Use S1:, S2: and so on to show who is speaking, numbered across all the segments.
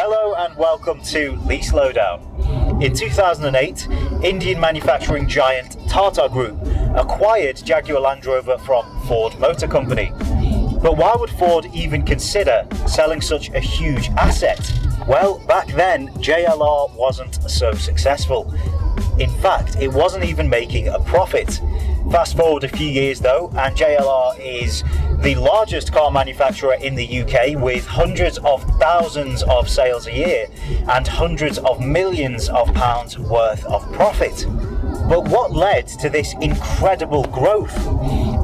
S1: Hello and welcome to LeaseLowdown. In 2008, Indian manufacturing giant Tata Group acquired Jaguar Land Rover from Ford Motor Company. But why would Ford even consider selling such a huge asset? Well, back then, JLR wasn't so successful. In fact, it wasn't even making a profit. Fast forward a few years though, and JLR is the largest car manufacturer in the UK with hundreds of thousands of sales a year and hundreds of millions of pounds worth of profit. But what led to this incredible growth?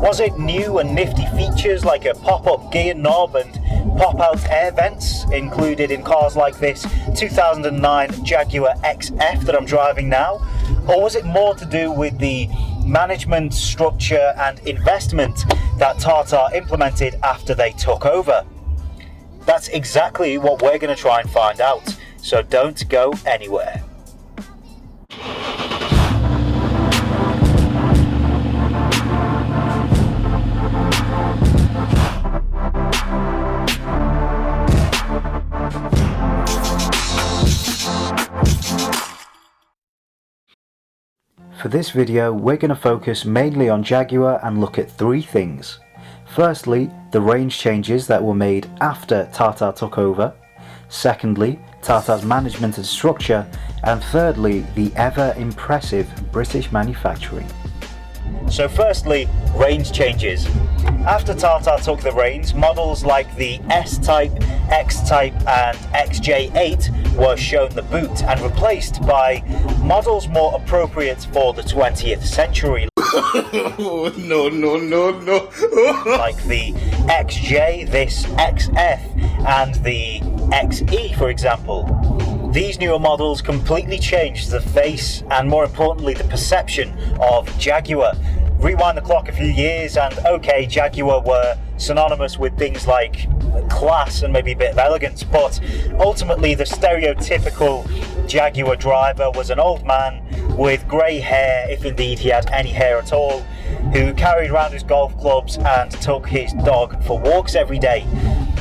S1: Was it new and nifty features like a pop-up gear knob and pop-out air vents included in cars like this 2009 Jaguar XF that I'm driving now? Or was it more to do with the management structure and investment that Tata implemented after they took over? That's exactly what we're going to try and find out, so don't go anywhere. For this video, we're going to focus mainly on Jaguar and look at three things. Firstly, the range changes that were made after Tata took over. Secondly, Tata's management and structure. And thirdly, the ever impressive British manufacturing. So firstly, range changes. After Tata took the reins, models like the S-Type, X-Type and XJ8 were shown the boot and replaced by models more appropriate for the 20th century.
S2: No.
S1: Like the XJ, this XF and the XE, for example. These newer models completely changed the face and, more importantly, the perception of Jaguar. Rewind the clock a few years and okay, Jaguar were synonymous with things like class and maybe a bit of elegance, but ultimately the stereotypical Jaguar driver was an old man with grey hair, if indeed he had any hair at all, who carried around his golf clubs and took his dog for walks every day.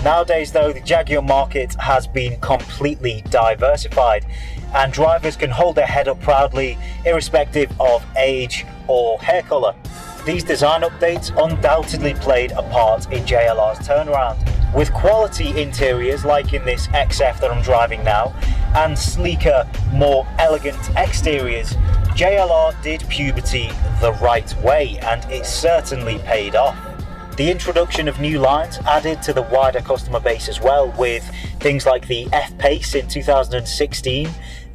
S1: Nowadays though, the Jaguar market has been completely diversified and drivers can hold their head up proudly irrespective of age or hair colour. These design updates undoubtedly played a part in JLR's turnaround. With quality interiors like in this XF that I'm driving now, and sleeker, more elegant exteriors, JLR did puberty the right way, and it certainly paid off. The introduction of new lines added to the wider customer base as well, with things like the F-Pace in 2016,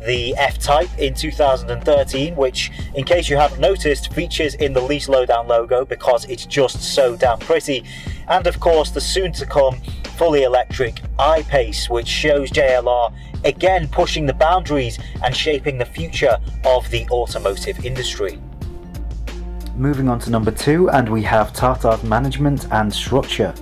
S1: the F-Type in 2013, which, in case you haven't noticed, features in the LeaseLowdown logo because it's just so damn pretty, and of course the soon-to-come fully electric I-Pace, which shows JLR again pushing the boundaries and shaping the future of the automotive industry. Moving on to number 2, and we have Tata's management and structure.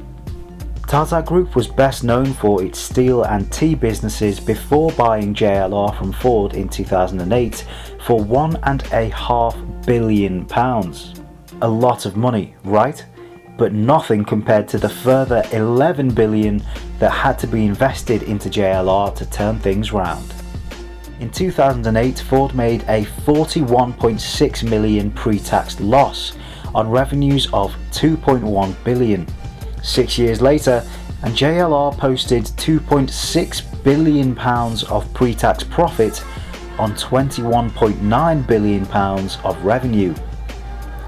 S1: Tata Group was best known for its steel and tea businesses before buying JLR from Ford in 2008 for £1.5 billion. A lot of money, right? But nothing compared to the further $11 billion that had to be invested into JLR to turn things round. In 2008, Ford made a $41.6 million pre-tax loss on revenues of $2.1 billion. 6 years later, and JLR posted £2.6 billion of pre-tax profit on £21.9 billion of revenue.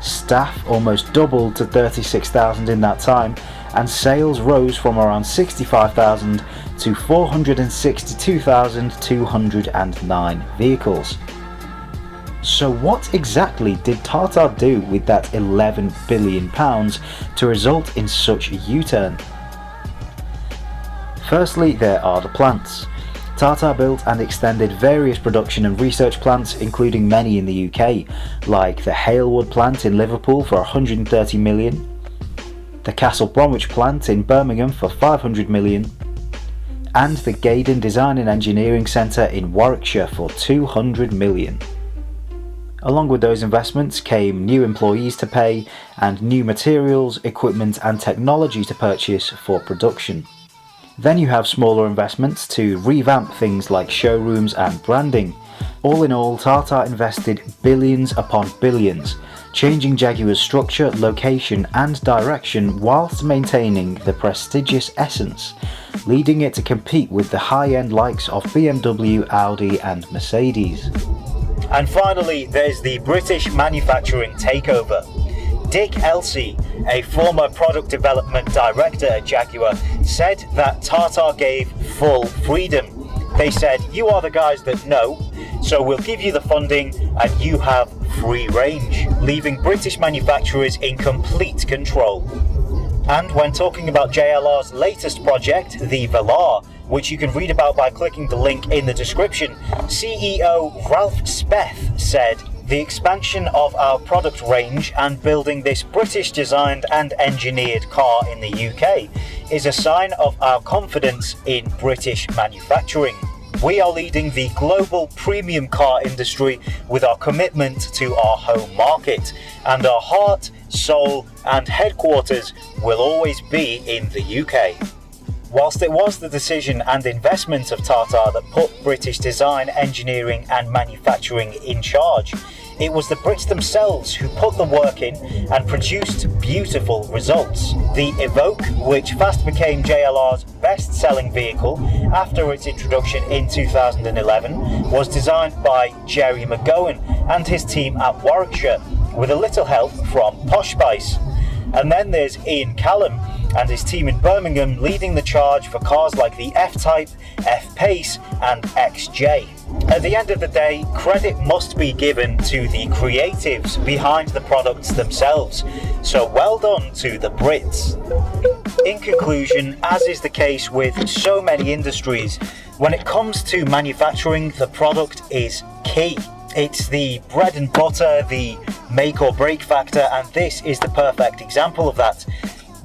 S1: Staff almost doubled to 36,000 in that time, and sales rose from around 65,000 to 462,209 vehicles. So what exactly did Tata do with that £11 billion to result in such a U-turn? Firstly, there are the plants. Tata built and extended various production and research plants, including many in the UK, like the Halewood plant in Liverpool for £130 million, the Castle Bromwich plant in Birmingham for £500 million, and the Gaydon Design and Engineering Centre in Warwickshire for £200 million. Along with those investments came new employees to pay and new materials, equipment and technology to purchase for production.
S3: Then you have smaller investments to revamp things like showrooms and branding. All in all, Tata invested billions upon billions, changing Jaguar's structure, location and direction whilst maintaining the prestigious essence, leading it to compete with the high-end likes of BMW, Audi and Mercedes.
S1: And finally, there's the British manufacturing takeover. Dick Elsey, a former product development director at Jaguar, said that Tata gave full freedom. They said, "You are the guys that know, so we'll give you the funding and you have free range," leaving British manufacturers in complete control. And when talking about JLR's latest project, the Velar, which you can read about by clicking the link in the description, CEO Ralph Speth said, "The expansion of our product range and building this British designed and engineered car in the UK is a sign of our confidence in British manufacturing. We are leading the global premium car industry with our commitment to our home market, and our heart, soul and headquarters will always be in the UK." Whilst it was the decision and investment of Tata that put British design, engineering and manufacturing in charge, it was the Brits themselves who put the work in and produced beautiful results. The Evoque, which fast became JLR's best-selling vehicle after its introduction in 2011, was designed by Jerry McGowan and his team at Warwickshire, with a little help from Posh Spice. And then there's Ian Callum and his team in Birmingham leading the charge for cars like the F-Type, F-Pace and XJ. At the end of the day, credit must be given to the creatives behind the products themselves, so well done to the Brits. In conclusion, as is the case with so many industries, when it comes to manufacturing, the product is key. It's the bread and butter, the make or break factor, and this is the perfect example of that.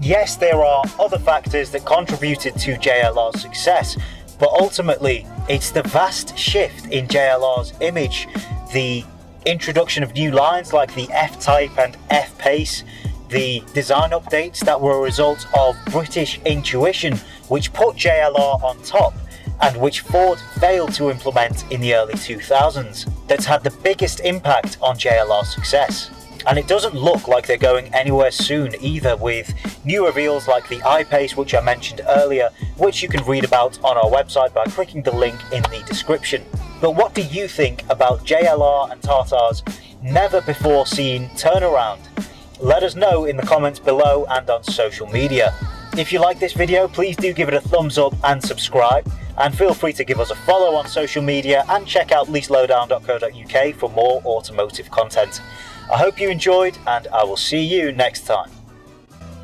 S1: Yes, there are other factors that contributed to JLR's success, but ultimately it's the vast shift in JLR's image, the introduction of new lines like the F-Type and F-Pace, the design updates that were a result of British intuition which put JLR on top and which Ford failed to implement in the early 2000s, that's had the biggest impact on JLR's success. And it doesn't look like they're going anywhere soon either, with new reveals like the I-Pace, which I mentioned earlier, which you can read about on our website by clicking the link in the description. But what do you think about JLR and Tata's never before seen turnaround? Let us know in the comments below and on social media. If you like this video, please do give it a thumbs up and subscribe, and feel free to give us a follow on social media and check out LeaseLowdown.co.uk for more automotive content. I hope you enjoyed, and I will see you next time.